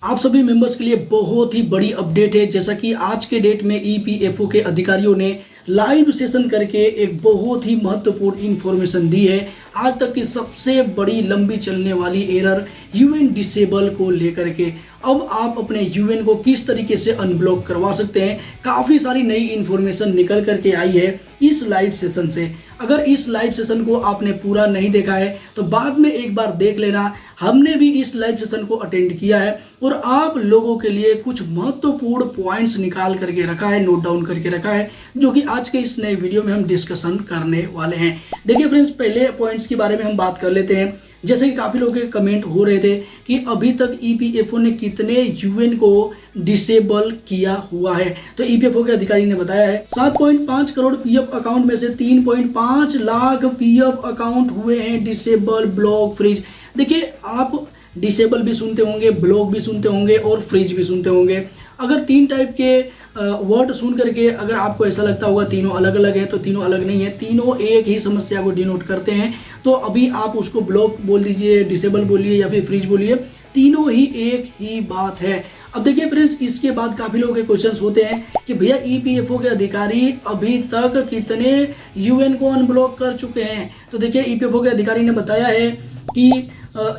आप सभी मेंबर्स के लिए बहुत ही बड़ी अपडेट है। जैसा कि आज के डेट में ईपीएफओ के अधिकारियों ने लाइव सेशन करके एक बहुत ही महत्वपूर्ण इंफॉर्मेशन दी है। आज तक की सबसे बड़ी लंबी चलने वाली एरर यूएन डिसेबल को लेकर के। अब आप अपने यूएन को किस तरीके से अनब्लॉक करवा सकते हैं, काफ़ी सारी नई इन्फॉर्मेशन निकल करके आई है इस लाइव सेशन से। अगर इस लाइव सेशन को आपने पूरा नहीं देखा है तो बाद में एक बार देख लेना। हमने भी इस लाइव सेशन को अटेंड किया है और आप लोगों के लिए कुछ महत्वपूर्ण पॉइंट्स निकाल करके रखा है, नोट डाउन करके रखा है, जो कि आज के इस नए वीडियो में हम डिस्कशन करने वाले हैं। देखिए फ्रेंड्स, पहले पॉइंट्स के बारे में हम बात कर लेते हैं। जैसे कि काफ़ी लोगों के कमेंट हो रहे थे कि अभी तक ईपीएफओ ने कितने यूएन को डिसेबल किया हुआ है। तो ईपीएफओ के अधिकारी ने बताया है 7.5 करोड़ पीएफ अकाउंट में से 3.5 लाख पीएफ अकाउंट हुए हैं डिसेबल, ब्लॉक, फ्रीज। देखिए, आप डिसेबल भी सुनते होंगे, ब्लॉक भी सुनते होंगे और फ्रीज भी सुनते होंगे। अगर तीन टाइप के वर्ड सुन करके अगर आपको ऐसा लगता होगा तीनों अलग अलग है, तो तीनों अलग नहीं है, तीनों एक ही समस्या को डिनोट करते हैं। तो अभी आप उसको ब्लॉक बोल दीजिए, डिसेबल बोलिए या फिर फ्रीज बोलिए, तीनों ही एक ही बात है। अब देखिए फ्रेंड्स, इसके बाद काफ़ी लोगों के क्वेश्चंस होते हैं कि भैया ईपीएफओ के अधिकारी अभी तक कितने यूएन को अनब्लॉक कर चुके हैं। तो देखिए, ईपीएफओ के अधिकारी ने बताया है कि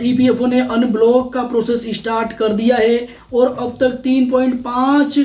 ईपीएफओ ने अनब्लॉक का प्रोसेस स्टार्ट कर दिया है और अब तक 3.5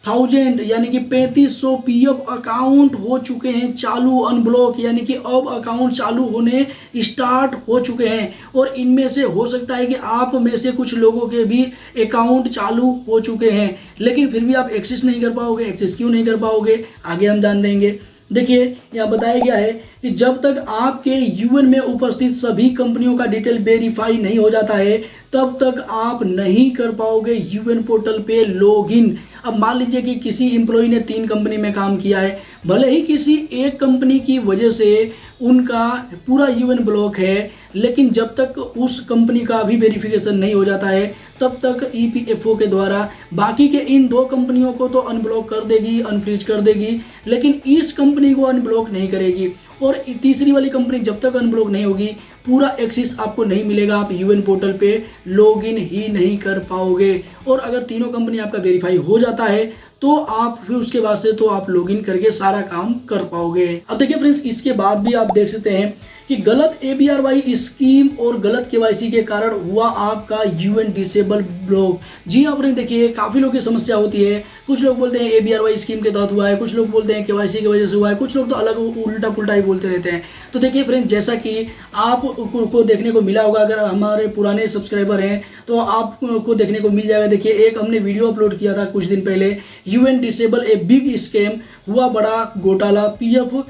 थाउजेंड यानी कि 3500 पीएफ अकाउंट हो चुके हैं चालू, अनब्लॉक, यानी कि अब अकाउंट चालू होने स्टार्ट हो चुके हैं। और इनमें से हो सकता है कि आप में से कुछ लोगों के भी अकाउंट चालू हो चुके हैं, लेकिन फिर भी आप एक्सेस नहीं कर पाओगे। एक्सेस क्यों नहीं कर पाओगे, आगे हम जान लेंगे। देखिए, यहाँ बताया गया है कि जब तक आपके यूएन में उपस्थित सभी कंपनियों का डिटेल वेरीफाई नहीं हो जाता है, तब तक आप नहीं कर पाओगे यूएन पोर्टल पे लॉगिन। अब मान लीजिए कि किसी एम्प्लॉय ने 3 कंपनी में काम किया है, भले ही किसी एक कंपनी की वजह से उनका पूरा यूएन ब्लॉक है, लेकिन जब तक उस कंपनी का भी वेरिफिकेशन नहीं हो जाता है, तब तक ईपीएफओ के द्वारा बाकी के इन 2 कंपनियों को तो अनब्लॉक कर देगी, अनफ्रीज कर देगी, लेकिन इस कंपनी को अनब्लॉक नहीं करेगी। और तीसरी वाली कंपनी जब तक अनब्लॉक नहीं होगी, पूरा एक्सेस आपको नहीं मिलेगा, आप यूएन पोर्टल पे लॉगिन ही नहीं कर पाओगे। और अगर तीनों कंपनी आपका वेरीफाई हो जाता है तो आप फिर उसके बाद से तो आप लॉगिन करके सारा काम कर पाओगे। अब देखिए फ्रेंड्स, इसके बाद भी आप देख सकते हैं कि गलत एबीआरवाई स्कीम और गलत केवाईसी के कारण हुआ आपका यूएन डिसेबल ब्लॉक। जी हाँ फ्रेंड, देखिए काफ़ी लोगों की समस्या होती है। कुछ लोग बोलते हैं एबीआरवाई स्कीम के तहत हुआ है, कुछ लोग बोलते हैं केवाईसी की वजह से हुआ है, कुछ लोग तो अलग उल्टा पुल्टा ही बोलते रहते हैं। तो देखिए फ्रेंड, जैसा कि आपको देखने को मिला होगा, अगर हमारे पुराने सब्सक्राइबर हैं तो आपको देखने को मिल जाएगा। देखिए, एक हमने वीडियो अपलोड किया था कुछ दिन पहले, UN disable a big scam, हुआ बड़ा घोटाला, पीएफ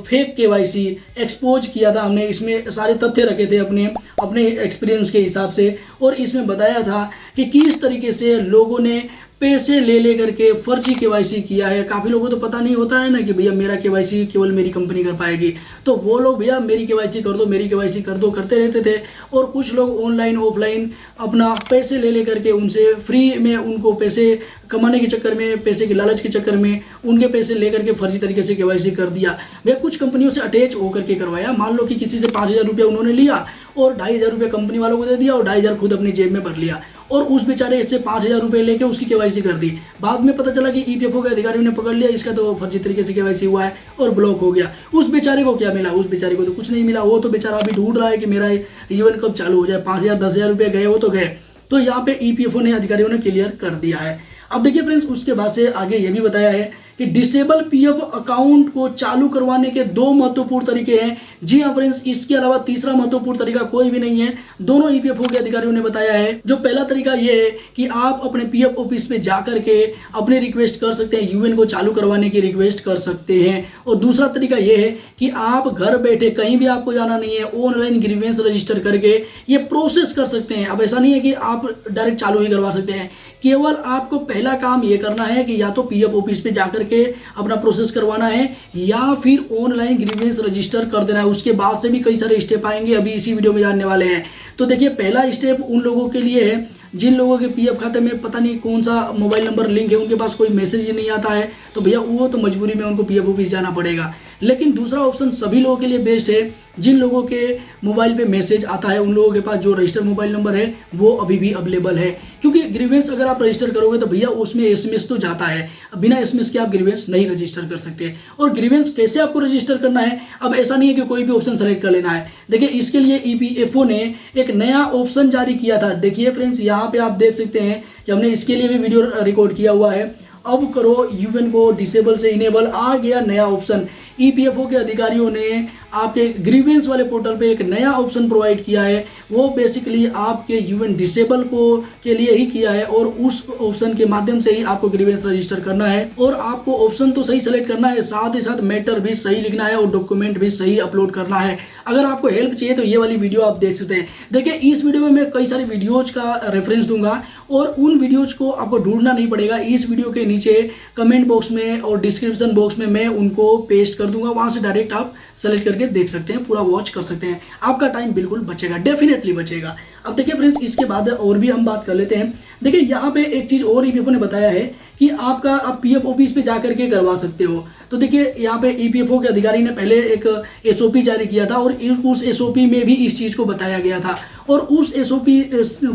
फेक केवाईसी एक्सपोज किया था हमने। इसमें सारे तथ्य रखे थे अपने एक्सपीरियंस के हिसाब से, और इसमें बताया था कि किस तरीके से लोगों ने पैसे ले करके फर्जी केवाईसी किया है। काफ़ी लोगों को तो पता नहीं होता है ना कि भैया मेरा केवाईसी केवल मेरी कंपनी कर पाएगी, तो वो लोग भैया मेरी केवाईसी कर दो, मेरी केवाईसी कर दो करते रहते थे। और कुछ लोग ऑनलाइन ऑफलाइन अपना पैसे ले करके उनसे फ्री में उनको पैसे कमाने के चक्कर में, पैसे के लालच के चक्कर में उनके पैसे लेकर के फर्जी तरीके से केवाईसी कर दिया। भैया कुछ कंपनियों से अटैच होकर के करवाया। मान लो कि किसी से 5,000 रुपया उन्होंने लिया और 2,500 रुपये कंपनी वालों को दे दिया और 2,500 खुद अपनी जेब में भर लिया, और उस बेचारे से 5,000 रुपये लेके उसकी केवाईसी कर दी। बाद में पता चला कि ईपीएफओ के अधिकारियों ने पकड़ लिया, इसका तो फर्जी तरीके से केवाईसी हुआ है और ब्लॉक हो गया। उस बेचारे को क्या मिला? उस बेचारे को तो कुछ नहीं मिला। वो तो बेचारा अभी ढूंढ रहा है कि मेरा यूएन कब चालू हो जाए। 5,000 10,000 रुपये गए, वो तो गए। तो यहाँ पे ईपीएफओ ने अधिकारियों ने क्लियर कर दिया है। अब देखिए फ्रेंड्स, उसके बाद से आगे ये भी बताया है कि डिसेबल पीएफ अकाउंट को चालू करवाने के 2 महत्वपूर्ण तरीके हैं। जी हाँ फ्रेंड्स, इसके अलावा तीसरा महत्वपूर्ण तरीका कोई भी नहीं है, दोनों ईपीएफओ के अधिकारियों ने बताया है। जो पहला तरीका ये है कि आप अपने पीएफ ऑफिस पे जाकर के अपनी रिक्वेस्ट कर सकते हैं, यूएन को चालू करवाने की रिक्वेस्ट कर सकते हैं। और दूसरा तरीका ये है कि आप घर बैठे, कहीं भी आपको जाना नहीं है, ऑनलाइन ग्रीवेंस रजिस्टर करके ये प्रोसेस कर सकते हैं। अब ऐसा नहीं है कि आप डायरेक्ट चालू ही करवा सकते हैं, केवल आपको पहला काम ये करना है कि या तो पीएफ ऑफिस पे जाकर के अपना प्रोसेस करवाना है या फिर ऑनलाइन ग्रीवेंस रजिस्टर कर देना है। उसके बाद से भी कई सारे स्टेप आएंगे, अभी इसी वीडियो में जानने वाले हैं। तो देखिए, पहला स्टेप उन लोगों के लिए है जिन लोगों के पीएफ खाते में पता नहीं कौन सा मोबाइल नंबर लिंक है, उनके पास कोई मैसेज ही नहीं आता है, तो भैया वो तो मजबूरी में उनको पीएफ ऑफिस जाना पड़ेगा। लेकिन दूसरा ऑप्शन सभी लोगों के लिए बेस्ट है जिन लोगों के मोबाइल पे मैसेज आता है, उन लोगों के पास जो रजिस्टर्ड मोबाइल नंबर है वो अभी भी अवेलेबल है। क्योंकि ग्रीवेंस अगर आप रजिस्टर करोगे तो भैया उसमें एसएमएस तो जाता है, बिना एसएमएस के आप ग्रीवेंस नहीं रजिस्टर कर सकते। और ग्रीवेंस कैसे आपको रजिस्टर करना है, अब ऐसा नहीं है कि कोई भी ऑप्शन सेलेक्ट कर लेना है। देखिए इसके लिए ईपीएफओ ने एक नया ऑप्शन जारी किया था। देखिए फ्रेंड्स, यहाँ पे आप देख सकते हैं कि हमने इसके लिए भी वीडियो रिकॉर्ड किया हुआ है। अब करो यूएन को डिसेबल से इनेबल, आ गया नया ऑप्शन। ईपीएफओ के अधिकारियों ने आपके ग्रीवेंस वाले पोर्टल पे एक नया ऑप्शन प्रोवाइड किया है। वो बेसिकली आपके यूएन डिसेबल को के लिए ही किया है और उस ऑप्शन के माध्यम से ही आपको ग्रीवेंस रजिस्टर करना है। और आपको ऑप्शन तो सही सेलेक्ट करना है, साथ ही साथ मैटर भी सही लिखना है और डॉक्यूमेंट भी सही अपलोड करना है। अगर आपको हेल्प चाहिए तो ये वाली वीडियो आप देख सकते हैं। देखिए इस वीडियो में मैं कई सारी वीडियोज का रेफरेंस दूंगा और उन वीडियोज को आपको ढूंढना नहीं पड़ेगा। इस वीडियो के नीचे कमेंट बॉक्स में और डिस्क्रिप्शन बॉक्स में मैं उनको पेस्ट कर दूंगा, वहां से डायरेक्ट आप सेलेक्ट करके देख सकते हैं, पूरा वॉच कर सकते हैं। आपका टाइम बिल्कुल बचेगा, डेफिनेटली बचेगा। अब देखिए फ्रेंड्स, इसके बाद और भी हम बात कर लेते हैं। देखिए यहाँ पे एक चीज और ईपीएफओ ने बताया है कि आप पीएफ ऑफिस पे जाकर के करवा सकते हो। तो देखिए यहाँ पे ईपीएफओ के अधिकारी ने पहले एक एसओपी जारी किया था और उस एसओपी में भी इस चीज को बताया गया था और उस एसओपी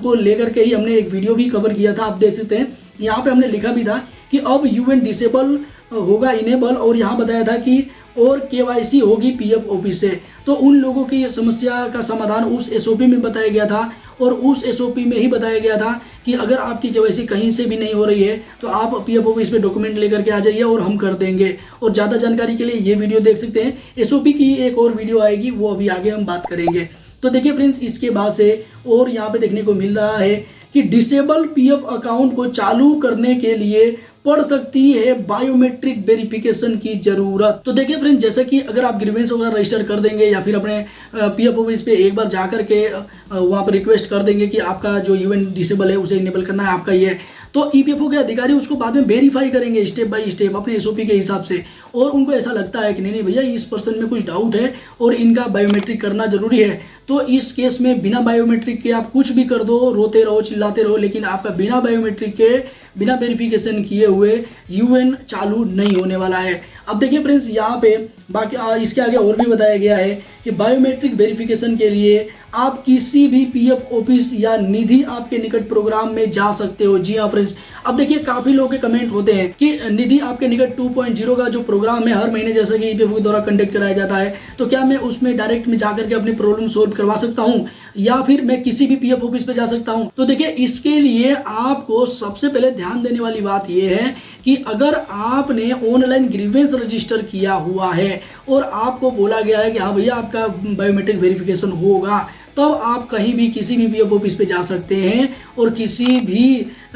को लेकर के ही हमने एक वीडियो भी कवर किया था। आप देख सकते हैं यहाँ पे हमने लिखा भी था कि अब यूएन डिसेबल होगा इनेबल, और यहाँ बताया था कि और केवाईसी होगी पीएफ ऑफिस से। तो उन लोगों की समस्या का समाधान उस एसओपी में बताया गया था और उस एसओपी में ही बताया गया था कि अगर आपकी केवाईसी कहीं से भी नहीं हो रही है तो आप पीएफ ऑफिस पे डॉक्यूमेंट लेकर के आ जाइए और हम कर देंगे। और ज़्यादा जानकारी के लिए ये वीडियो देख सकते हैं। एसओपी की एक और वीडियो आएगी, वो अभी आगे हम बात करेंगे। तो देखिए फ्रेंड्स, इसके बाद से और यहाँ पे देखने को मिल रहा है कि डिसेबल पीएफ अकाउंट को चालू करने के लिए पड़ सकती है बायोमेट्रिक वेरिफिकेशन की जरूरत। तो देखिए फ्रेंड्स, जैसे कि अगर आप ग्रीवेंस वगैरह रजिस्टर कर देंगे या फिर अपने पीएफ ऑफिस पे एक बार जाकर के वहाँ पर रिक्वेस्ट कर देंगे कि आपका जो यूएन डिसेबल है उसे इनेबल करना है आपका ये, तो ईपीएफओ के अधिकारी उसको बाद में वेरीफाई करेंगे स्टेप बाय स्टेप अपने एसओपी के हिसाब से। और उनको ऐसा लगता है कि नहीं भैया इस पर्सन में कुछ डाउट है और इनका बायोमेट्रिक करना जरूरी है, तो इस केस में बिना बायोमेट्रिक के आप कुछ भी कर दो, रोते रहो चिल्लाते रहो, लेकिन आपका बिना बायोमेट्रिक के बिना वेरिफिकेशन किए हुए यूएन चालू नहीं होने वाला है। अब देखिए फ्रेंड्स, यहाँ पे बाकी इसके आगे और भी बताया गया है कि बायोमेट्रिक वेरिफिकेशन के लिए आप किसी भी पीएफ ऑफिस या निधि आपके निकट प्रोग्राम में जा सकते हो। जी हाँ फ्रेंड्स, अब देखिए काफी लोगों के कमेंट होते हैं कि निधि आपके निकट 2.0 का जो प्रोग्राम है हर महीने जैसे कि ईपीएफओ के द्वारा कंडक्ट कराया जाता है, तो क्या मैं उसमें डायरेक्ट में जाकर के अपनी प्रॉब्लम सोल्व करवा सकता हूँ या फिर मैं किसी भी पीएफ ऑफिस पे जा सकता हूँ? तो देखिए इसके लिए आपको सबसे पहले ध्यान देने वाली बात यह है कि अगर आपने ऑनलाइन ग्रीवेंस रजिस्टर किया हुआ है और आपको बोला गया है कि हाँ भैया आपका बायोमेट्रिक वेरिफिकेशन होगा, तब आप कहीं भी किसी भी पीएफ ऑफिस पे जा सकते हैं और किसी भी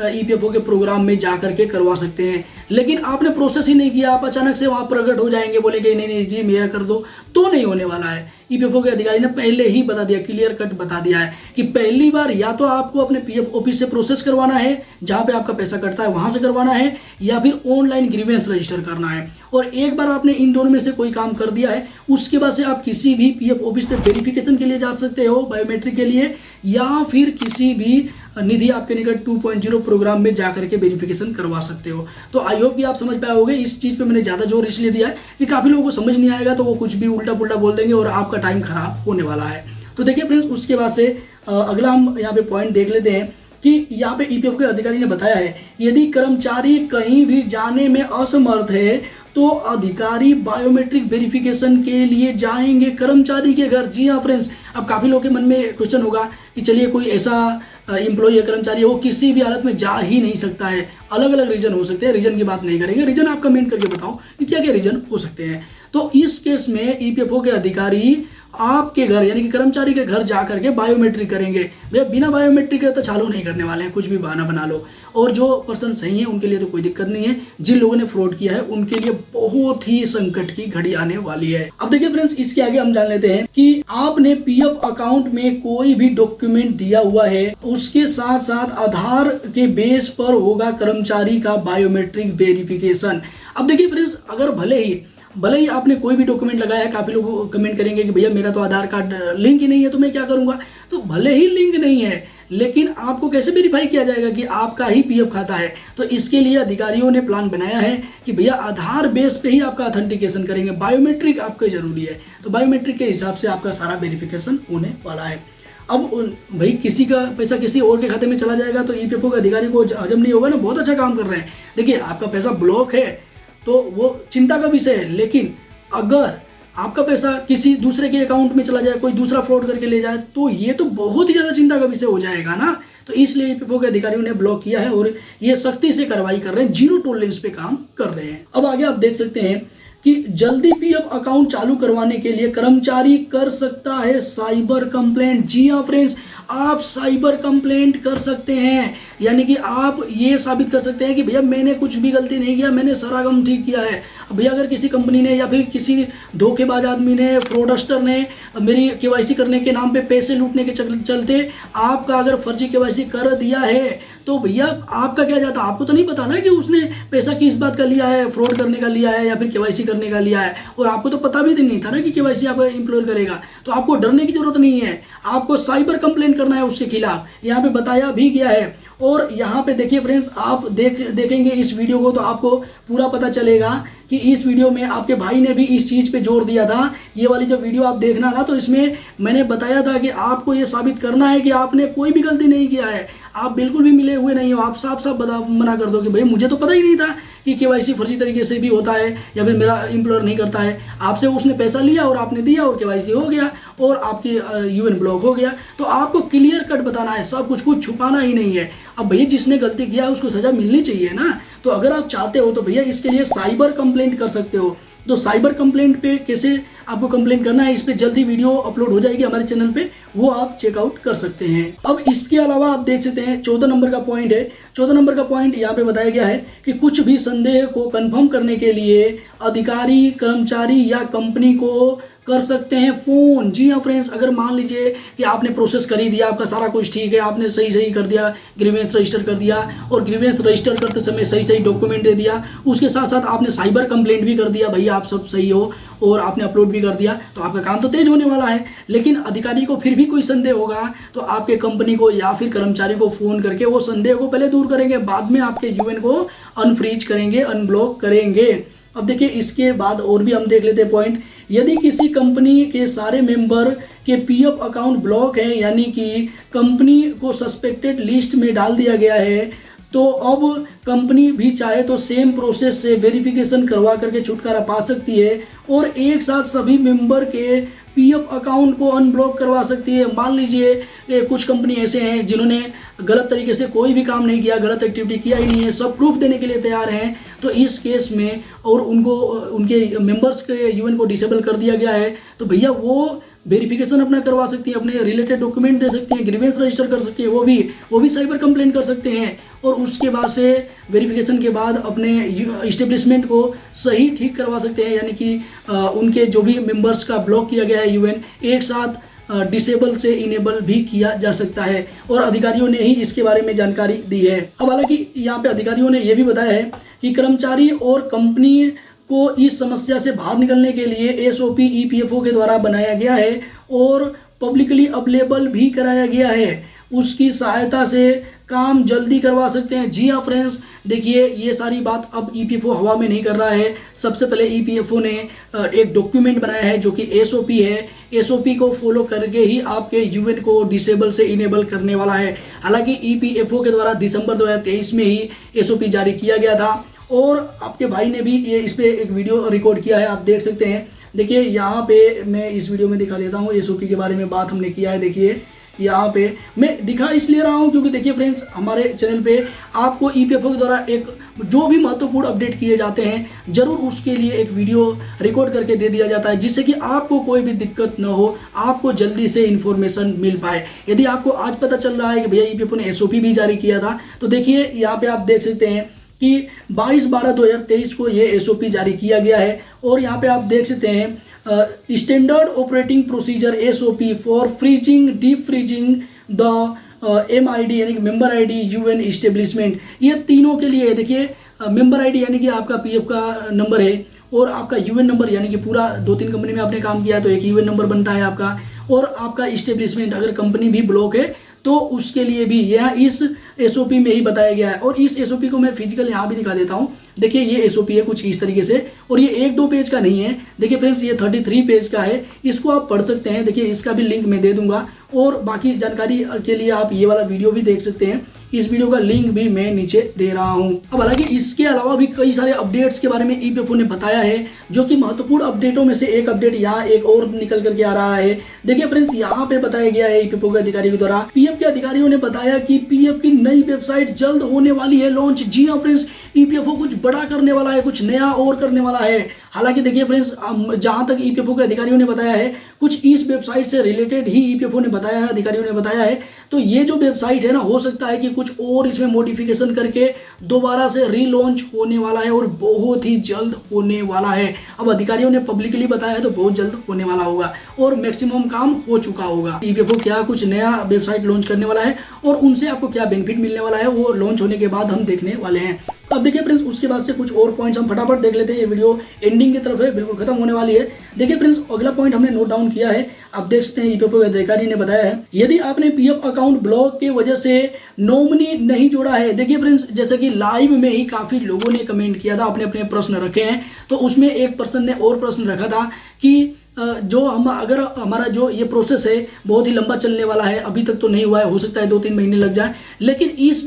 ईपीएफओ के प्रोग्राम में जा करके करवा सकते हैं। लेकिन आपने प्रोसेस ही नहीं किया, आप अचानक से वहाँ प्रकट हो जाएंगे, बोलेंगे नहीं नहीं जी मेरा कर दो, तो नहीं होने वाला है। ईपीएफओ के अधिकारी ने पहले ही बता दिया, क्लियर कट बता दिया है कि पहली बार या तो आपको अपने पीएफ ऑफिस से प्रोसेस करवाना है जहाँ पे आपका पैसा कटता है वहां से करवाना है, या फिर ऑनलाइन ग्रीवेंस रजिस्टर करना है। और एक बार आपने इन दोनों में से कोई काम कर दिया है, उसके बाद से आप किसी भी पीएफ ऑफिस पे वेरिफिकेशन के लिए जा सकते हो बायोमेट्रिक के लिए, या फिर किसी भी निधि आपके निकट 2.0 प्रोग्राम में जाकर के वेरिफिकेशन करवा सकते हो। तो आई होप कि आप समझ पाए होंगे। इस चीज पे मैंने ज्यादा जोर इसलिए दिया है कि काफी लोगों को समझ नहीं आएगा तो वो कुछ भी उल्टा पुल्टा बोल देंगे और आपका टाइम खराब होने वाला है। तो देखिए फ्रेंड्स, उसके बाद से अगला हम यहाँ पे पॉइंट देख लेते हैं कि यहाँ पे ईपीएफओ के अधिकारी ने बताया है यदि कर्मचारी कहीं भी जाने में असमर्थ है तो अधिकारी बायोमेट्रिक वेरिफिकेशन के लिए जाएंगे कर्मचारी के घर। जी हाँ फ्रेंड्स, अब काफी लोगों के मन में क्वेश्चन होगा कि चलिए कोई ऐसा एम्प्लॉय या कर्मचारी है वो किसी भी हालत में जा ही नहीं सकता है, अलग अलग रीजन हो सकते हैं, रीजन की बात नहीं करेंगे, रीजन आप कमेंट करके बताओ कि क्या क्या रीजन हो सकते हैं। तो इस केस में ईपीएफओ के अधिकारी आपके घर यानी कि कर्मचारी के घर जा करके बायोमेट्रिक करेंगे। भैया बिना बायोमेट्रिक के तो चालू नहीं करने वाले हैं, कुछ भी बहाना बना लो। और जो पर्सन सही है उनके लिए तो कोई दिक्कत नहीं है, जिन लोगों ने फ्रॉड किया है उनके लिए बहुत ही संकट की घड़ी आने वाली है। अब देखिए फ्रेंड्स, इसके आगे हम जान लेते हैं कि आपने पीएफ अकाउंट में कोई भी डॉक्यूमेंट दिया हुआ है, उसके साथ साथ आधार के बेस पर होगा कर्मचारी का बायोमेट्रिक वेरिफिकेशन। अब देखिए फ्रेंड्स, अगर भले ही आपने कोई भी डॉक्यूमेंट लगाया है, काफी लोग कमेंट करेंगे कि भैया मेरा तो आधार कार्ड लिंक ही नहीं है तो मैं क्या करूंगा। तो भले ही लिंक नहीं है, लेकिन आपको कैसे वेरीफाई किया जाएगा कि आपका ही पीएफ खाता है? तो इसके लिए अधिकारियों ने प्लान बनाया है कि भैया आधार बेस पे ही आपका ऑथेंटिकेशन करेंगे, बायोमेट्रिक आपके जरूरी है। तो बायोमेट्रिक के हिसाब से आपका सारा वेरिफिकेशन होने वाला है। अब भाई किसी का पैसा किसी और के खाते में चला जाएगा तो ईपीएफओ के अधिकारी को हजम नहीं होगा ना। बहुत अच्छा काम कर रहे हैं। देखिए आपका पैसा ब्लॉक है तो वो चिंता का विषय है, लेकिन अगर आपका पैसा किसी दूसरे के अकाउंट में चला जाए, कोई दूसरा फ्रॉड करके ले जाए, तो ये तो बहुत ही ज़्यादा चिंता का विषय हो जाएगा ना। तो इसलिए ईपीएफओ के अधिकारियों ने ब्लॉक किया है और ये सख्ती से कार्रवाई कर रहे हैं, जीरो टॉलरेंस पे काम कर रहे हैं। अब आगे आप देख सकते हैं कि जल्दी पीएफ अकाउंट चालू करवाने के लिए कर्मचारी कर सकता है साइबर कंप्लेंट। जी हाँ फ्रेंड्स, आप साइबर कंप्लेंट कर सकते हैं, यानी कि आप ये साबित कर सकते हैं कि भैया मैंने कुछ भी गलती नहीं किया, मैंने सारा काम ठीक किया है। भैया अगर किसी कंपनी ने या फिर किसी धोखेबाज आदमी ने, फ्रॉडस्टर ने मेरी केवाईसी करने के नाम पे पैसे लूटने के चलते आपका अगर फर्जी केवाईसी कर दिया है, तो भैया आपका क्या जाता? आपको तो नहीं पता ना कि उसने पैसा किस बात का लिया है, फ्रॉड करने का लिया है या फिर केवाईसी करने का लिया है, और आपको तो पता भी नहीं था ना कि केवाईसी आपका एम्प्लॉय करेगा। तो आपको डरने की जरूरत नहीं है, आपको साइबर कंप्लेंट करना है उसके खिलाफ। यहाँ पे बताया भी गया है। और यहाँ पे देखिए फ्रेंड्स, आप देखेंगे इस वीडियो को तो आपको पूरा पता चलेगा कि इस वीडियो में आपके भाई ने भी इस चीज़ पे जोर दिया था। ये वाली जब वीडियो आप देखना था तो इसमें मैंने बताया था कि आपको ये साबित करना है कि आपने कोई भी गलती नहीं किया है, आप बिल्कुल भी मिले हुए नहीं हो। आप साफ साफ मना कर दो कि भाई मुझे तो पता ही नहीं था कि केवाईसी फर्जी तरीके से भी होता है या फिर मेरा एम्प्लॉयर नहीं करता है। आपसे उसने पैसा लिया और आपने दिया और केवाईसी हो गया और आपकी यूएन ब्लॉक हो गया। तो आपको क्लियर कट बताना है, सब कुछ छुपाना ही नहीं है। अब भैया जिसने गलती किया है उसको सजा मिलनी चाहिए ना। तो अगर आप चाहते हो तो भैया इसके लिए साइबर कंप्लेंट कर सकते हो। तो साइबर कंप्लेंट पे कैसे आपको कंप्लेंट करना है, इस पे जल्दी वीडियो अपलोड हो जाएगी हमारे चैनल पे, वो आप चेकआउट कर सकते हैं। अब इसके अलावा आप देख सकते हैं 14 नंबर का पॉइंट है। 14 नंबर का पॉइंट यहाँ पे बताया गया है कि कुछ भी संदेह को कंफर्म करने के लिए अधिकारी, कर्मचारी या कंपनी को कर सकते हैं फ़ोन। जी हाँ फ्रेंड्स, अगर मान लीजिए कि आपने प्रोसेस कर ही दिया, आपका सारा कुछ ठीक है, आपने सही कर दिया, ग्रीवेंस रजिस्टर कर दिया और ग्रीवेंस रजिस्टर करते समय सही डॉक्यूमेंट दे दिया, उसके साथ साथ आपने साइबर कंप्लेंट भी कर दिया, भैया आप सब सही हो, और आपने अपलोड भी कर दिया, तो आपका काम तो तेज होने वाला है। लेकिन अधिकारी को फिर भी कोई संदेह होगा तो आपके कंपनी को या फिर कर्मचारी को फ़ोन करके वो संदेह को पहले दूर करेंगे, बाद में आपके यूएन को अनफ्रीज करेंगे, अनब्लॉक करेंगे। अब देखिए इसके बाद और भी हम देख लेते हैं पॉइंट। यदि किसी कंपनी के सारे मेंबर के पीएफ अकाउंट ब्लॉक है, यानी कि कंपनी को सस्पेक्टेड लिस्ट में डाल दिया गया है, तो अब कंपनी भी चाहे तो सेम प्रोसेस से वेरिफिकेशन करवा करके छुटकारा पा सकती है और एक साथ सभी मेंबर के पीएफ अकाउंट को अनब्लॉक करवा सकती है। मान लीजिए कुछ कंपनी ऐसे हैं जिन्होंने गलत तरीके से कोई भी काम नहीं किया, गलत एक्टिविटी किया ही नहीं है, सब प्रूफ देने के लिए तैयार हैं, तो इस केस में और उनको उनके मेंबर्स के यूएन को डिसेबल कर दिया गया है, तो भैया वो वेरिफिकेशन अपना करवा सकती है, अपने रिलेटेड डॉक्यूमेंट दे सकती है, ग्रीवेंस रजिस्टर कर सकती है, वो भी साइबर कंप्लेंट कर सकते हैं और उसके बाद से वेरिफिकेशन के बाद अपने इस्टेब्लिशमेंट को सही ठीक करवा सकते हैं, यानी कि उनके जो भी मेंबर्स का ब्लॉक किया गया है यूएन, एक साथ डिसेबल से इनेबल भी किया जा सकता है। और अधिकारियों ने ही इसके बारे में जानकारी दी है। अब हालांकि यहाँ पे अधिकारियों ने यह भी बताया है कि कर्मचारी और कंपनी को इस समस्या से बाहर निकलने के लिए एसओपी ईपीएफओ के द्वारा बनाया गया है और पब्लिकली अवेलेबल भी कराया गया है। उसकी सहायता से काम जल्दी करवा सकते हैं। जी हाँ फ्रेंड्स, देखिए ये सारी बात अब ईपीएफओ हवा में नहीं कर रहा है। सबसे पहले ईपीएफओ ने एक डॉक्यूमेंट बनाया है जो कि एसओपी है। एसओपी को फॉलो करके ही आपके यूएन को डिसेबल से इनेबल करने वाला है। हालांकि ईपीएफओ के द्वारा दिसंबर 2023 में ही एसओपी जारी किया गया था और आपके भाई ने भी ये इस पर एक वीडियो रिकॉर्ड किया है, आप देख सकते हैं। देखिए यहाँ पे मैं इस वीडियो में दिखा देता हूँ, एसओपी के बारे में बात हमने किया है। देखिए यहाँ पे मैं दिखा इसलिए रहा हूँ क्योंकि देखिए फ्रेंड्स, हमारे चैनल पे आपको ईपीएफओ के द्वारा एक जो भी महत्वपूर्ण अपडेट किए जाते हैं जरूर उसके लिए एक वीडियो रिकॉर्ड करके दे दिया जाता है, जिससे कि आपको कोई भी दिक्कत न हो, आपको जल्दी से इन्फॉर्मेशन मिल पाए। यदि आपको आज पता चल रहा है कि भैया ईपीएफओ ने एसओपी भी जारी किया था, तो देखिए यहाँ पे आप देख सकते हैं कि 22/12/2023 को ये एसओपी जारी किया गया है और यहाँ पे आप देख सकते हैं standard operating procedure SOP for freezing deep freezing the MID यानी कि मेंबर आईडी यूएन इस्टेब्लिशमेंट, ये तीनों के लिए। देखिए मेंबर आईडी यानी कि आपका पीएफ का नंबर है और आपका यूएन नंबर यानी कि पूरा 2-3 कंपनी में आपने काम किया है तो एक यूएन नंबर बनता है आपका, और आपका इस्टेब्लिशमेंट अगर कंपनी भी ब्लॉक है तो उसके लिए भी यहाँ इस एसओपी में ही बताया गया है। और इस एसओपी को मैं फिजिकल यहाँ भी दिखा देता हूँ। देखिए ये एसओपी है कुछ इस तरीके से, और ये 1-2 पेज का नहीं है। देखिए फ्रेंड्स ये 33 पेज का है, इसको आप पढ़ सकते हैं। देखिए इसका भी लिंक मैं दे दूंगा, और बाकी जानकारी के लिए आप ये वाला वीडियो भी देख सकते हैं। इस वीडियो का लिंक भी मैं नीचे दे रहा हूं। अब हालांकि इसके अलावा भी कई सारे अपडेट्स के बारे में ईपीएफओ ने बताया है, जो कि महत्वपूर्ण अपडेटों में से एक अपडेट यहाँ एक और निकल करके आ रहा है। देखिए फ्रेंड्स यहाँ पे बताया गया है ईपीएफओ के अधिकारियों के द्वारा, पीएफ के अधिकारियों ने बताया कि पीएफ की नई वेबसाइट जल्द होने वाली है लॉन्च। जी हाँ फ्रेंड्स, ईपीएफओ कुछ बड़ा करने वाला है, कुछ नया और करने वाला है। हालांकि देखिए फ्रेंड्स, जहां तक ईपीएफओ के अधिकारियों ने बताया है, कुछ इस वेबसाइट से रिलेटेड ही ईपीएफओ ने बताया है, अधिकारियों ने बताया है। तो ये जो वेबसाइट है ना, हो सकता है कि कुछ और इसमें मॉडिफिकेशन करके दोबारा से रीलॉन्च होने वाला है, और बहुत ही जल्द होने वाला है। अब अधिकारियों ने पब्लिकली बताया है तो बहुत जल्द होने वाला होगा, और मैक्सिमम काम हो चुका होगा। ईपीएफओ क्या कुछ नया वेबसाइट लॉन्च करने वाला है, और उनसे आपको क्या बेनिफिट मिलने वाला है, वो लॉन्च होने के बाद हम देखने वाले हैं। अब देखिए फ्रेंड्स, उसके बाद से कुछ और पॉइंट्स हम फटाफट देख लेते हैं। ये वीडियो एंडिंग की तरफ है, बिल्कुल खत्म होने वाली है। देखिए फ्रेंड्स, अगला पॉइंट हमने नोट डाउन किया है। आप देख सकते हैं ईपीएफओ के अधिकारी ने बताया है, यदि आपने पीएफ अकाउंट ब्लॉक के वजह से नॉमिनी नहीं जोड़ा है। देखिए फ्रेंड्स, जैसे कि लाइव में ही काफी लोगों ने कमेंट किया था, अपने अपने प्रश्न रखे हैं। तो उसमें एक पर्सन ने और प्रश्न रखा था कि जो हम अगर हमारा जो ये प्रोसेस है बहुत ही लंबा चलने वाला है, अभी तक तो नहीं हुआ है, हो सकता है 2-3 महीने लग जाए, लेकिन इस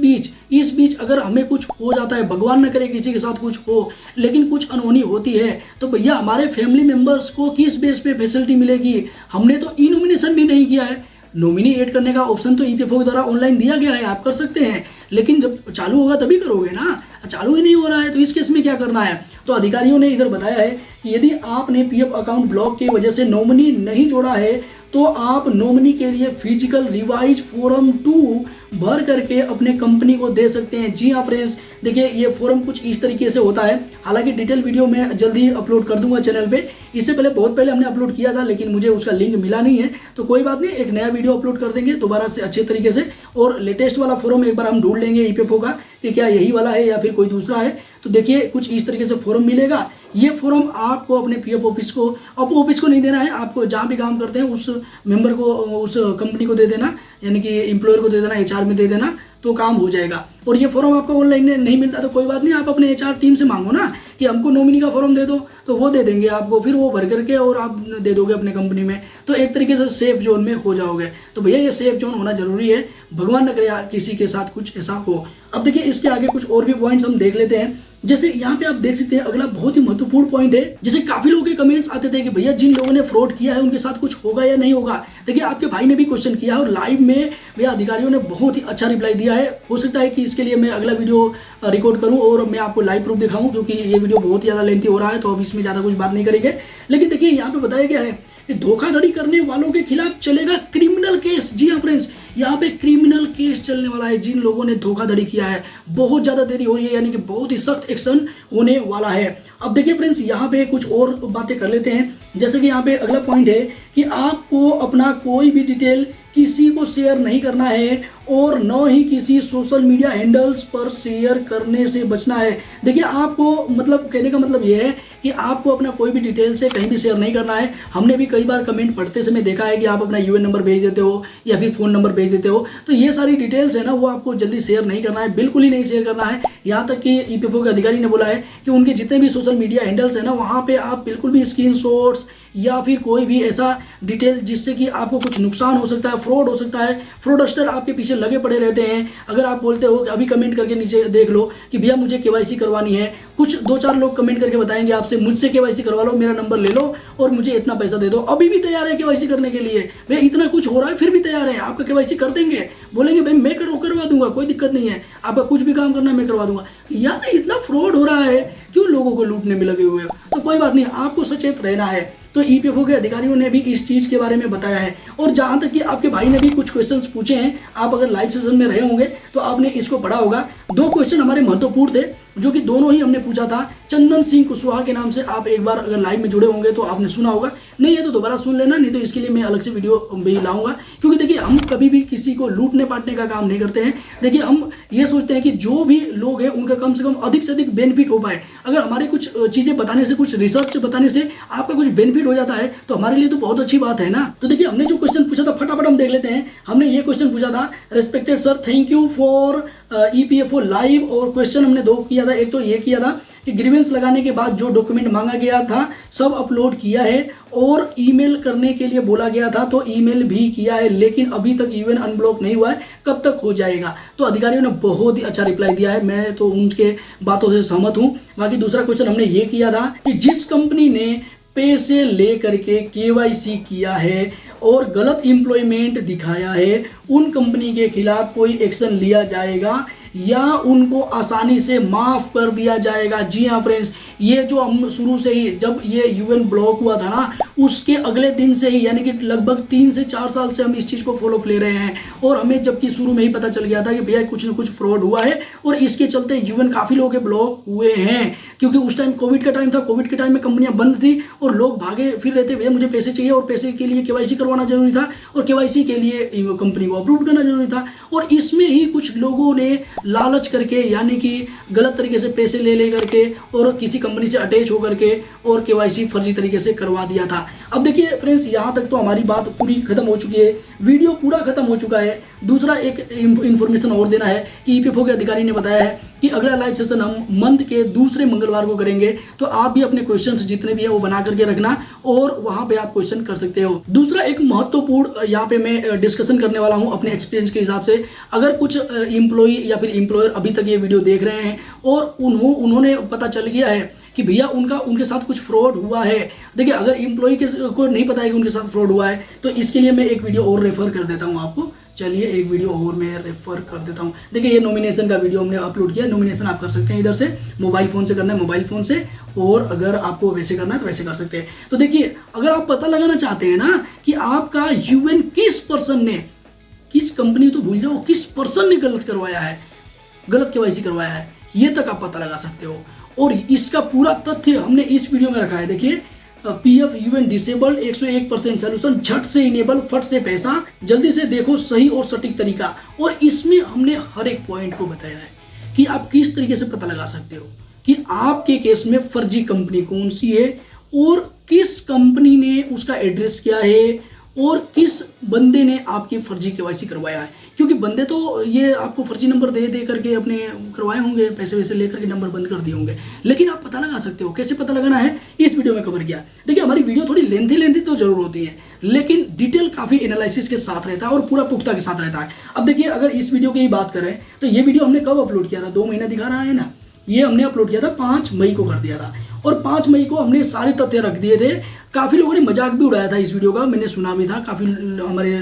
बीच अगर हमें कुछ हो जाता है, भगवान न करे किसी के साथ कुछ हो, लेकिन कुछ अनहोनी होती है, तो भैया हमारे फैमिली मेंबर्स को किस बेस पे फैसिलिटी मिलेगी? हमने तो ई नॉमिनेशन भी नहीं किया है। नॉमिनी ऐड करने का ऑप्शन तो ईपीएफओ के द्वारा ऑनलाइन दिया गया है, आप कर सकते हैं, लेकिन जब चालू होगा तभी करोगे ना। चालू ही नहीं हो रहा है, तो इस केस में क्या करना है? तो अधिकारियों ने इधर बताया है कि यदि आपने पीएफ अकाउंट ब्लॉक की वजह से नॉमिनी नहीं जोड़ा है, तो आप नॉमिनी के लिए फिजिकल रिवाइज फॉर्म 2 भर करके अपने कंपनी को दे सकते हैं। जी हाँ फ्रेंड्स, देखिए ये फॉर्म कुछ इस तरीके से होता है। हालांकि डिटेल वीडियो मैं जल्दी अपलोड कर दूंगा चैनल पे। इससे पहले बहुत पहले हमने अपलोड किया था, लेकिन मुझे उसका लिंक मिला नहीं है, तो कोई बात नहीं, एक नया वीडियो अपलोड कर देंगे दोबारा से अच्छे तरीके से, और लेटेस्ट वाला फॉर्म एक बार हम ढूंढ लेंगे ईपीएफओ का कि क्या यही वाला है या फिर कोई दूसरा है। तो देखिए कुछ इस तरीके से फॉर्म मिलेगा। ये फॉर्म आपको अपने पीएफ ऑफिस को, अब ऑफिस को नहीं देना है, आपको जहाँ भी काम करते हैं उस मेंबर को, उस कंपनी को दे देना, यानी कि एम्प्लॉयर को दे देना, एचआर में दे देना, तो काम हो जाएगा। और ये फॉर्म आपको ऑनलाइन नहीं मिलता तो कोई बात नहीं, आप अपने एचआर टीम से मांगो ना कि हमको नॉमिनी का फॉर्म दे दो, तो वो दे देंगे आपको, फिर वो भर करके और आप दे दोगे अपने कंपनी में, तो एक तरीके से सेफ जोन में हो जाओगे। तो भैया ये सेफ जोन होना जरूरी है, भगवान न करे किसी के साथ कुछ ऐसा हो। अब देखिए इसके आगे कुछ और भी पॉइंट्स हम देख लेते हैं। जैसे यहाँ पे आप देख सकते हैं अगला बहुत ही महत्वपूर्ण पॉइंट है। जैसे काफी लोगों के कमेंट्स आते थे कि भैया जिन लोगों ने फ्रॉड किया है उनके साथ कुछ होगा या नहीं होगा। देखिए आपके भाई ने भी क्वेश्चन किया और लाइव में भैया अधिकारियों ने बहुत ही अच्छा रिप्लाई दिया है। हो सकता है कि इसके लिए मैं अगला वीडियो रिकॉर्ड करूं और मैं आपको लाइव प्रूफ दिखाऊं, क्योंकि ये वीडियो बहुत ही ज्यादा लेंथी हो रहा है, तो अब इसमें ज्यादा कुछ बात नहीं करेंगे। लेकिन देखिए यहाँ पे बताया गया है कि धोखाधड़ी करने वालों के खिलाफ चलेगा क्रिमिनल केस। जी हाँ फ्रेंड्स, यहाँ पे क्रिमिनल केस चलने वाला है। जिन लोगों ने धोखाधड़ी किया है, बहुत ज्यादा देरी हो रही है, यानी कि बहुत ही सख्त एक्शन होने वाला है। अब देखिए फ्रेंड्स, यहाँ पे कुछ और बातें कर लेते हैं। जैसे कि यहाँ पे अगला पॉइंट है कि आपको अपना कोई भी डिटेल किसी को शेयर नहीं करना है और न ही किसी सोशल मीडिया हैंडल्स पर शेयर करने से बचना है। देखिए आपको मतलब कहने का मतलब ये है कि आपको अपना कोई भी डिटेल से कहीं भी शेयर नहीं करना है। हमने भी कई बार कमेंट पढ़ते समय देखा है कि आप अपना यूएन नंबर भेज देते हो या फिर फ़ोन नंबर भेज देते हो, तो ये सारी डिटेल्स है ना, वो आपको जल्दी शेयर नहीं करना है, बिल्कुल ही नहीं शेयर करना है। यहाँ तक कि ईपीएफओ के अधिकारी ने बोला है कि उनके जितने भी सोशल मीडिया हैंडल्स है ना, वहाँ पे आप बिल्कुल भी स्क्रीनशॉट्स या फिर कोई भी ऐसा डिटेल जिससे कि आपको कुछ नुकसान हो सकता है, फ्रॉड हो सकता है, फ्रॉडस्टर आपके पीछे लगे पड़े रहते हैं। अगर आप बोलते हो कि अभी कमेंट करके नीचे देख लो कि भैया मुझे केवाईसी करवानी है, कुछ 2-4 लोग कमेंट करके बताएंगे आपसे मुझसे केवाईसी करवा लो, मेरा नंबर ले लो और मुझे इतना पैसा दे दो। अभी भी तैयार है केवाईसी करने के लिए, भैया इतना कुछ हो रहा है फिर भी तैयार है, आपका केवाईसी कर देंगे, बोलेंगे भाई मैं करवा दूंगा, कोई दिक्कत नहीं है, आपका कुछ भी काम करना है मैं करवा दूंगा। यार इतना फ्रॉड हो रहा है, क्यों लोगों को लूटने में लगे हुए हो? तो कोई बात नहीं, आपको सचेत रहना है। तो ईपीएफओ के अधिकारियों ने भी इस चीज के बारे में बताया है। और जहां तक कि आपके भाई ने भी कुछ क्वेश्चंस पूछे हैं, आप अगर लाइव सेशन में रहे होंगे तो आपने इसको पढ़ा होगा। 2 क्वेश्चन हमारे महत्वपूर्ण थे। जो कि दोनों ही हमने पूछा था। चंदन सिंह कुशवाहा के नाम से आप एक बार अगर लाइव में जुड़े होंगे तो आपने सुना होगा, नहीं है तो दोबारा सुन लेना, नहीं तो इसके लिए मैं अलग से वीडियो भी लाऊंगा। क्योंकि देखिए हम कभी भी किसी को लूटने पाटने का काम नहीं करते हैं। देखिए हम ये सोचते हैं कि जो भी लोग हैं उनका कम से कम अधिक से अधिक बेनिफिट हो पाए। अगर हमारी कुछ चीज़ें बताने से, कुछ रिसर्च से बताने से आपका कुछ बेनिफिट हो जाता है तो हमारे लिए तो बहुत अच्छी बात है ना। तो देखिए हमने जो क्वेश्चन पूछा था फटाफट हम देख लेते हैं। हमने ये क्वेश्चन पूछा था, respected sir thank you for EPFO live, और क्वेश्चन हमने 2 किया था। एक तो ये किया था कि ग्रीवेंस लगाने के बाद जो डॉक्यूमेंट मांगा गया था सब अपलोड किया है, और ईमेल करने के लिए बोला गया था तो ईमेल भी किया है, लेकिन अभी तक ईवन अनब्लॉक नहीं हुआ है, कब तक हो जाएगा। तो अधिकारियों ने बहुत ही अच्छा रिप्लाई दिया है, मैं तो उनके बातों से सहमत हूँ। बाकी दूसरा क्वेश्चन हमने ये किया था कि जिस कंपनी ने पैसे ले करके केवाईसी किया है और गलत एम्प्लॉयमेंट दिखाया है, उन कंपनी के खिलाफ कोई एक्शन लिया जाएगा या उनको आसानी से माफ कर दिया जाएगा। जी हाँ फ्रेंड्स, ये जो हम शुरू से ही जब ये यूएन ब्लॉक हुआ था ना, उसके अगले दिन से ही, यानी कि लगभग 3 से 4 साल से हम इस चीज़ को फॉलो ले रहे हैं, और हमें जबकि शुरू में ही पता चल गया था कि भैया कुछ ना कुछ फ्रॉड हुआ है, और इसके चलते यूएन काफ़ी लोगों के ब्लॉक हुए हैं। क्योंकि उस टाइम कोविड का टाइम था, कोविड के टाइम में कंपनियां बंद थी और लोग भागे फिर रहते, भैया मुझे पैसे चाहिए, और पैसे के लिए केवाईसी करवाना जरूरी था, और केवाईसी के लिए कंपनी को अप्रूव करना जरूरी था। और इसमें ही कुछ लोगों ने लालच करके, यानी कि गलत तरीके से पैसे ले करके और किसी कंपनी से अटैच होकर के और केवाईसी फर्जी तरीके से करवा दिया था। अब देखिए फ्रेंड्स, यहाँ तक तो हमारी बात पूरी खत्म हो चुकी है, वीडियो पूरा खत्म हो चुका है। दूसरा एक इन्फॉर्मेशन और देना है कि ईपीएफओ के अधिकारी ने बताया है कि अगला लाइव सेशन हम मंथ के दूसरे मंगलवार को करेंगे, तो आप भी अपने क्वेश्चंस जितने भी हैं वो बना करके रखना, और वहां पे आप क्वेश्चन कर सकते हो। दूसरा एक महत्वपूर्ण यहाँ पे मैं डिस्कशन करने वाला हूँ अपने एक्सपीरियंस के हिसाब से। अगर कुछ एम्प्लॉई या फिर एम्प्लॉयर अभी तक ये वीडियो देख रहे हैं और उन्होंने पता चल गया है कि भैया उनके साथ कुछ फ्रॉड हुआ है। देखिए अगर एम्प्लॉई को नहीं पता है कि उनके साथ फ्रॉड हुआ है, तो इसके लिए मैं एक वीडियो और रेफर कर देता हूँ आपको। चलिए एक वीडियो और मैं रेफर कर देता हूँ। देखिए ये नॉमिनेशन का वीडियो हमने अपलोड किया। नॉमिनेशन आप कर सकते हैं इधर से, मोबाइल फ़ोन से करना है मोबाइल फ़ोन से, और अगर आपको वैसे करना है तो वैसे कर सकते हैं। तो देखिए अगर आप पता लगाना चाहते हैं ना कि आपका यूएन किस पर्सन ने, किस कंपनी तो भूल जाओ, किस पर्सन ने गलत करवाया है, गलत केवाईसी करवाया है, ये तक आप पता लगा सकते हो। और इसका पूरा तथ्य हमने इस वीडियो में रखा है। देखिए पीएफ यूएन डिसेबल्ड 101% सोल्यूशन, झट से इनेबल, फट से पैसा, जल्दी से देखो, सही और सटीक तरीका। और इसमें हमने हर एक पॉइंट को बताया है कि आप किस तरीके से पता लगा सकते हो कि आपके केस में फर्जी कंपनी कौन सी है, और किस कंपनी ने उसका एड्रेस क्या है, और किस बंदे ने आपकी फर्जी केवाईसी करवाया है। क्योंकि बंदे तो ये आपको फर्जी नंबर दे करके अपने करवाए होंगे, पैसे वैसे लेकर के नंबर बंद कर दिए होंगे, लेकिन आप पता लगा सकते हो। कैसे पता लगाना है इस वीडियो में कवर किया। देखिए हमारी वीडियो थोड़ी लेंथी तो जरूर होती है, लेकिन डिटेल काफ़ी एनालिसिस के साथ रहता है और पूरा पुख्ता के साथ रहता है। अब देखिए अगर इस वीडियो की बात करें तो ये वीडियो हमने कब अपलोड किया था, 2 महीना दिखा रहा है ना, ये हमने अपलोड किया था 5 मई को कर दिया था, और 5 मई को हमने सारे तथ्य रख दिए थे। काफ़ी लोगों ने मजाक भी उड़ाया था इस वीडियो का, मैंने सुना भी था, काफ़ी हमारे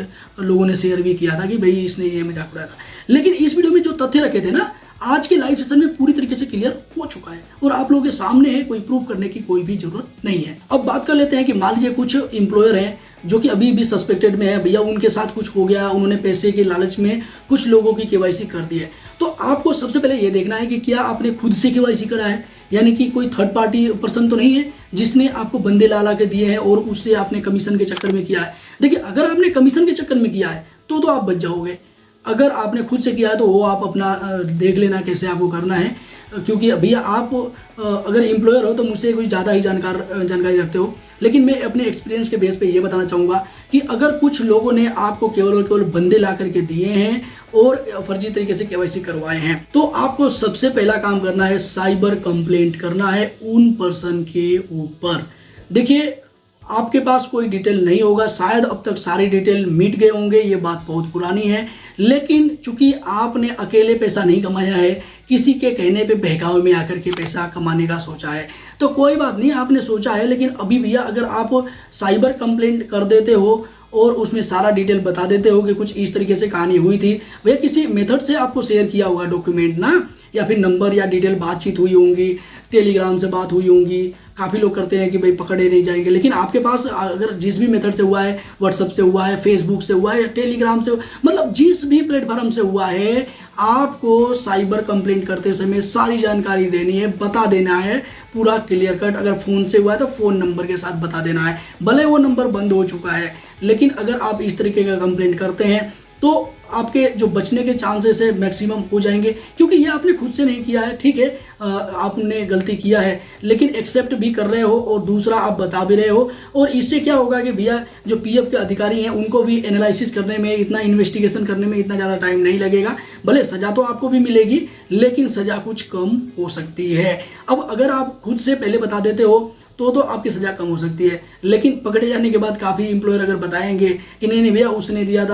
लोगों ने शेयर भी किया था कि भाई इसने ये मजाक उड़ाया था। लेकिन इस वीडियो में जो तथ्य रखे थे ना, आज के लाइव सेशन में पूरी तरीके से क्लियर हो चुका है और आप लोगों के सामने है, कोई प्रूव करने की कोई भी जरूरत नहीं है। अब बात कर लेते हैं कि मान लीजिए कुछ एम्प्लॉयर हैं जो कि अभी भी सस्पेक्टेड में है, भैया उनके साथ कुछ हो गया, उन्होंने पैसे के लालच में कुछ लोगों की केवाईसी कर दी है। तो आपको सबसे पहले ये देखना है कि क्या आपने खुद से केवाईसी करा है, यानी कि कोई थर्ड पार्टी पर्सन तो नहीं है जिसने आपको बंदे ला के दिए हैं और उससे आपने कमीशन के चक्कर में किया है। देखिए अगर आपने कमीशन के चक्कर में किया है तो आप बच जाओगे। अगर आपने खुद से किया है तो वो आप अपना देख लेना कैसे आपको करना है, क्योंकि भैया आप अगर एम्प्लॉयर हो तो मुझसे कोई ज़्यादा ही जानकारी रखते हो। लेकिन मैं अपने एक्सपीरियंस के बेस पे ये बताना चाहूँगा कि अगर कुछ लोगों ने आपको केवल और केवल बंदे ला करके दिए हैं और फर्जी तरीके से केवाईसी करवाए हैं, तो आपको सबसे पहला काम करना है साइबर कंप्लेंट करना है उन पर्सन के ऊपर। देखिए आपके पास कोई डिटेल नहीं होगा, शायद अब तक सारे डिटेल मिट गए होंगे, ये बात बहुत पुरानी है, लेकिन चूंकि आपने अकेले पैसा नहीं कमाया है, किसी के कहने पे बहकावे में आकर के पैसा कमाने का सोचा है, तो कोई बात नहीं, आपने सोचा है। लेकिन अभी भैया अगर आप साइबर कंप्लेंट कर देते हो और उसमें सारा डिटेल बता देते हो कि कुछ इस तरीके से कहानी हुई थी, भैया किसी मेथड से आपको शेयर किया होगा डॉक्यूमेंट ना, या फिर नंबर या डिटेल बातचीत हुई होंगी, टेलीग्राम से बात हुई होंगी। काफ़ी लोग करते हैं कि भाई पकड़े नहीं जाएंगे, लेकिन आपके पास अगर जिस भी मेथड से हुआ है, व्हाट्सएप से हुआ है, फेसबुक से हुआ है, टेलीग्राम से, मतलब जिस भी प्लेटफॉर्म से हुआ है, आपको साइबर कंप्लेंट करते समय सारी जानकारी देनी है, बता देना है पूरा क्लियर कट। अगर फ़ोन से हुआ है तो फ़ोन नंबर के साथ बता देना है, भले वो नंबर बंद हो चुका है, लेकिन अगर आप इस तरीके का कंप्लेंट करते हैं तो आपके जो बचने के चांसेस है मैक्सिमम हो जाएंगे, क्योंकि ये आपने खुद से नहीं किया है। ठीक है, आपने गलती किया है, लेकिन एक्सेप्ट भी कर रहे हो और दूसरा आप बता भी रहे हो, और इससे क्या होगा कि भैया जो पीएफ के अधिकारी हैं उनको भी एनालिसिस करने में, इतना इन्वेस्टिगेशन करने में इतना ज़्यादा टाइम नहीं लगेगा। भले सज़ा तो आपको भी मिलेगी, लेकिन सज़ा कुछ कम हो सकती है। अब अगर आप खुद से पहले बता देते हो तो आपकी सज़ा कम हो सकती है, लेकिन पकड़े जाने के बाद काफ़ी एम्प्लॉयर अगर बताएंगे कि नहीं भैया उसने दिया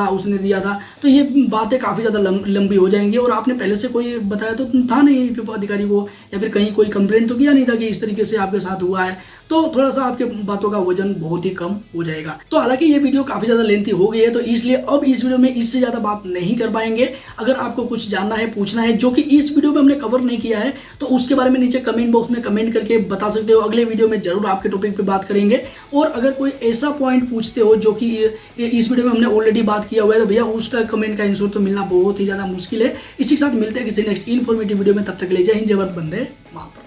था, तो ये बातें काफ़ी ज़्यादा लंबी हो जाएंगी। और आपने पहले से कोई बताया तो था नहीं अधिकारी को, या फिर कहीं कोई कंप्लेंट तो किया नहीं था कि इस तरीके से आपके साथ हुआ है, तो थोड़ा सा आपके बातों का वजन बहुत ही कम हो जाएगा। तो हालांकि ये वीडियो काफ़ी ज़्यादा लेंथी हो गई है, तो इसलिए अब इस वीडियो में इससे ज़्यादा बात नहीं कर पाएंगे। अगर आपको कुछ जानना है, पूछना है, जो कि इस वीडियो में हमने कवर नहीं किया है, तो उसके बारे में नीचे कमेंट बॉक्स में कमेंट करके बता सकते हो। अगले वीडियो में जरूर आपके टॉपिक पे बात करेंगे। और अगर कोई ऐसा पॉइंट पूछते हो जो कि इस वीडियो में हमने ऑलरेडी बात किया हुआ है, तो भैया उसका कमेंट का आंसर तो मिलना बहुत ही ज़्यादा मुश्किल है। इसी के साथ मिलते हैं किसी नेक्स्ट इन्फॉर्मेटिव वीडियो में, तब तक ले जय हिंद, जय भारत, वंदे मातरम।